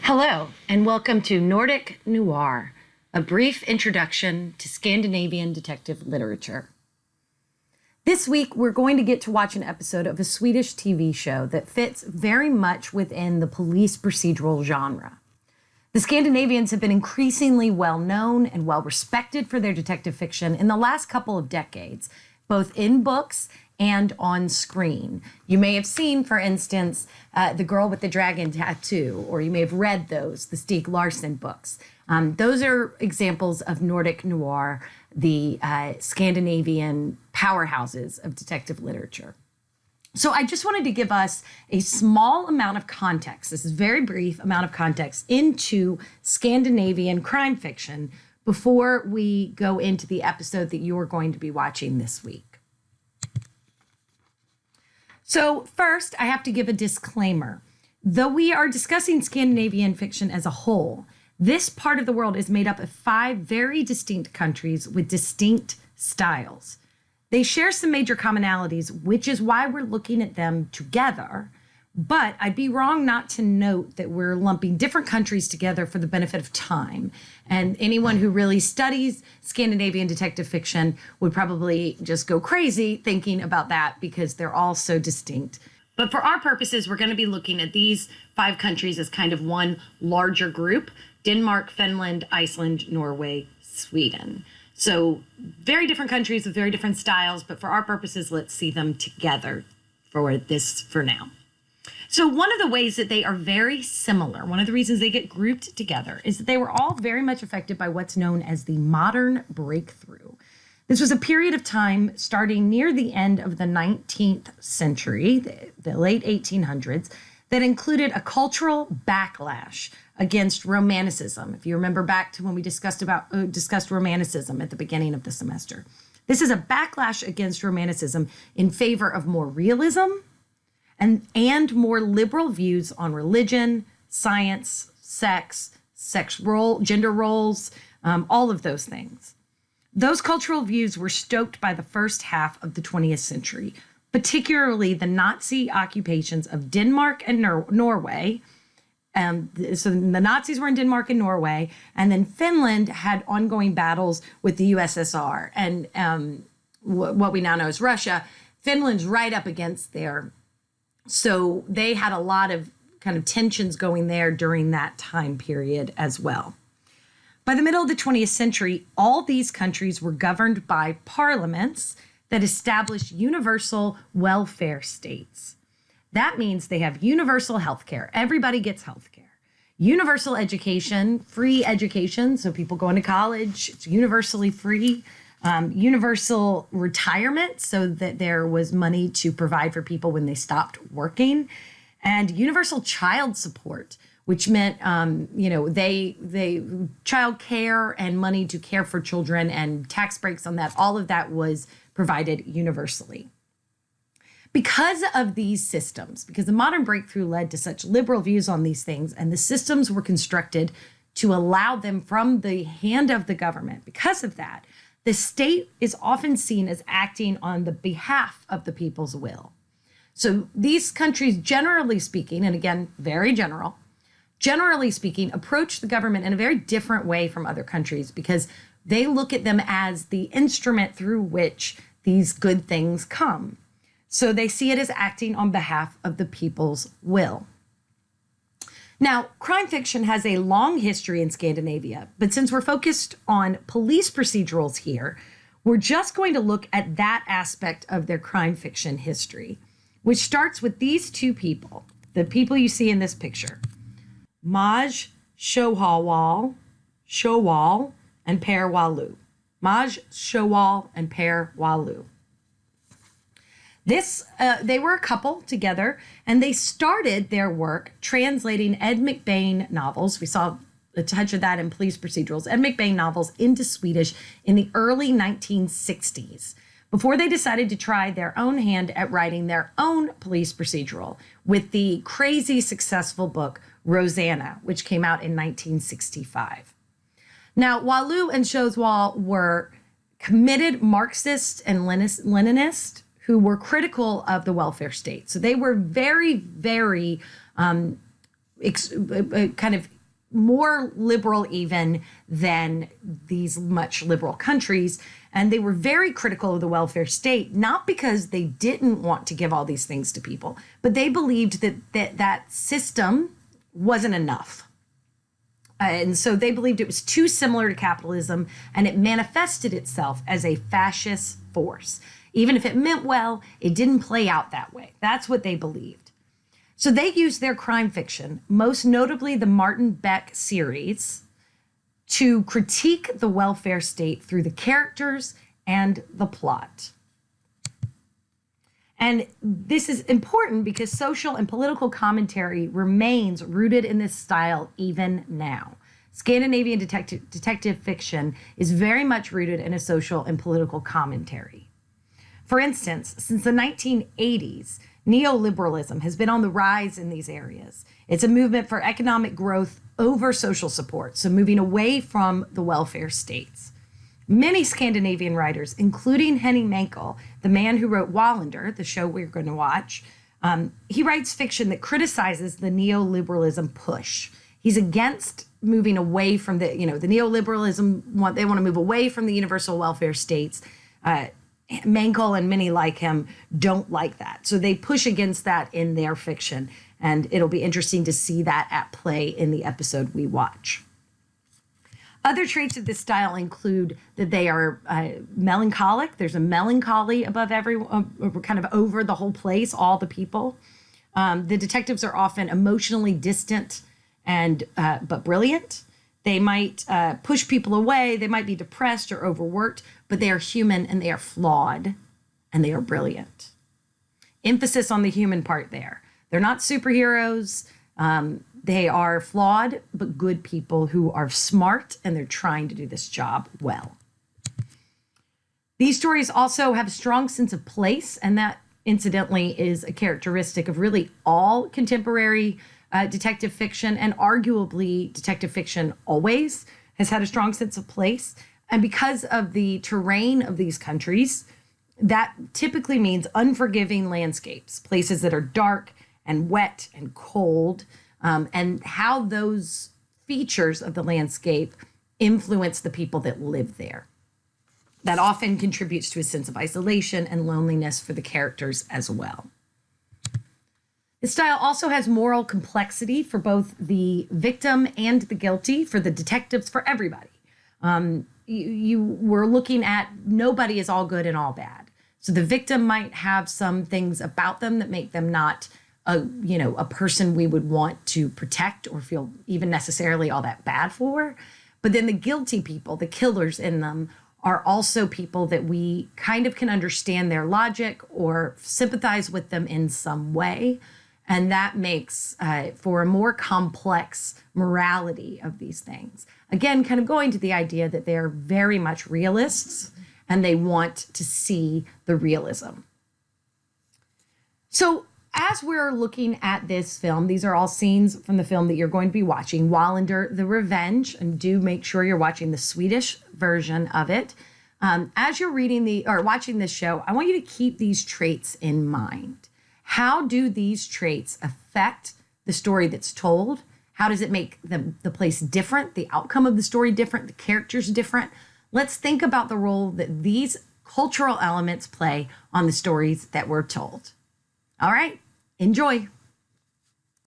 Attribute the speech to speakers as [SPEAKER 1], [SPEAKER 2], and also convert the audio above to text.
[SPEAKER 1] Hello, and welcome to Nordic Noir, a brief introduction to Scandinavian detective literature. This week, we're going to get to watch an episode of a Swedish TV show that fits very much within the police procedural genre. The Scandinavians have been increasingly well known and well respected for their detective fiction in the last couple of decades, both in books and on screen. You may have seen, for instance, The Girl with the Dragon Tattoo, or you may have read those, the Stieg Larsson books. Those are examples of Nordic Noir, the Scandinavian powerhouses of detective literature. So I just wanted to give us a small amount of context, this is very brief amount of context, into Scandinavian crime fiction before we go into the episode that you're going to be watching this week. So first, I have to give a disclaimer. Though we are discussing Scandinavian fiction as a whole, this part of the world is made up of 5 very distinct countries with distinct styles. They share some major commonalities, which is why we're looking at them together. But I'd be wrong not to note that we're lumping different countries together for the benefit of time. And anyone who really studies Scandinavian detective fiction would probably just go crazy thinking about that because they're all so distinct. But for our purposes, we're going to be looking at these 5 countries as kind of one larger group: Denmark, Finland, Iceland, Norway, Sweden. So very different countries with very different styles, but for our purposes, let's see them together for now. So one of the ways that they are very similar, one of the reasons they get grouped together, is that they were all very much affected by what's known as the modern breakthrough. This was a period of time starting near the end of the 19th century, the late 1800s, that included a cultural backlash against Romanticism. If you remember back to when we discussed Romanticism at the beginning of the semester. This is a backlash against Romanticism in favor of more realism and more liberal views on religion, science, sex role, gender roles, all of those things. Those cultural views were stoked by the first half of the 20th century, particularly the Nazi occupations of Denmark and Norway. So the Nazis were in Denmark and Norway, and then Finland had ongoing battles with the USSR and what we now know as Russia. Finland's right up against there. So they had a lot of kind of tensions going there during that time period as well. By the middle of the 20th century, all these countries were governed by parliaments that established universal welfare states. That means they have universal health care. Everybody gets health care. Universal education, free education, so people going to college, it's universally free. Universal retirement, so that there was money to provide for people when they stopped working, and universal child support, which meant, they child care and money to care for children and tax breaks on that. All of that was provided universally. Because of these systems, because the modern breakthrough led to such liberal views on these things, and the systems were constructed to allow them from the hand of the government, because of that, the state is often seen as acting on the behalf of the people's will. So these countries, generally speaking, and again, very generally speaking, approach the government in a very different way from other countries because they look at them as the instrument through which these good things come. So they see it as acting on behalf of the people's will. Now, crime fiction has a long history in Scandinavia, but since we're focused on police procedurals here, we're just going to look at that aspect of their crime fiction history, which starts with these 2 people, the people you see in this picture, Maj Sjöwall and Per Wahlöö. Maj Sjöwall and Per Wahlöö. They were a couple together, and they started their work translating Ed McBain novels. We saw a touch of that in police procedurals, Ed McBain novels into Swedish in the early 1960s, before they decided to try their own hand at writing their own police procedural with the crazy successful book Rosanna, which came out in 1965. Now, Wahlöö and Sjöwall were committed Marxists and Leninists who were critical of the welfare state. So they were very, very kind of more liberal even than these much liberal countries. And they were very critical of the welfare state, not because they didn't want to give all these things to people, but they believed that system wasn't enough. And so they believed it was too similar to capitalism, and it manifested itself as a fascist force. Even if it meant well, it didn't play out that way. That's what they believed. So they used their crime fiction, most notably the Martin Beck series, to critique the welfare state through the characters and the plot. And this is important because social and political commentary remains rooted in this style even now. Scandinavian detective fiction is very much rooted in a social and political commentary. For instance, since the 1980s, neoliberalism has been on the rise in these areas. It's a movement for economic growth over social support, so moving away from the welfare states. Many Scandinavian writers, including Henning Mankell, the man who wrote Wallander, the show we're going to watch, he writes fiction that criticizes the neoliberalism push. He's against moving away from the neoliberalism, they want to move away from the universal welfare states. Mankell and many like him don't like that. So they push against that in their fiction. And it'll be interesting to see that at play in the episode we watch. Other traits of this style include that they are melancholic. There's a melancholy above kind of over the whole place, all the people. The detectives are often emotionally distant and but brilliant. They might push people away. They might be depressed or overworked, but they are human and they are flawed and they are brilliant. Emphasis on the human part there. They're not superheroes. They are flawed, but good people who are smart and they're trying to do this job well. These stories also have a strong sense of place, and that incidentally is a characteristic of really all contemporary detective fiction, and arguably detective fiction always has had a strong sense of place. And because of the terrain of these countries, that typically means unforgiving landscapes, places that are dark and wet and cold, and how those features of the landscape influence the people that live there. That often contributes to a sense of isolation and loneliness for the characters as well. The style also has moral complexity for both the victim and the guilty, for the detectives, for everybody. You were looking at nobody is all good and all bad. So the victim might have some things about them that make them not a person we would want to protect or feel even necessarily all that bad for. But then the guilty people, the killers in them, are also people that we kind of can understand their logic or sympathize with them in some way. And that makes for a more complex morality of these things. Again, kind of going to the idea that they are very much realists and they want to see the realism. So as we're looking at this film, these are all scenes from the film that you're going to be watching, Wallander, The Revenge, and do make sure you're watching the Swedish version of it. As you're watching this show, I want you to keep these traits in mind. How do these traits affect the story that's told? How does it make the place different, the outcome of the story different, the characters different? Let's think about the role that these cultural elements play on the stories that we're told. All right, enjoy.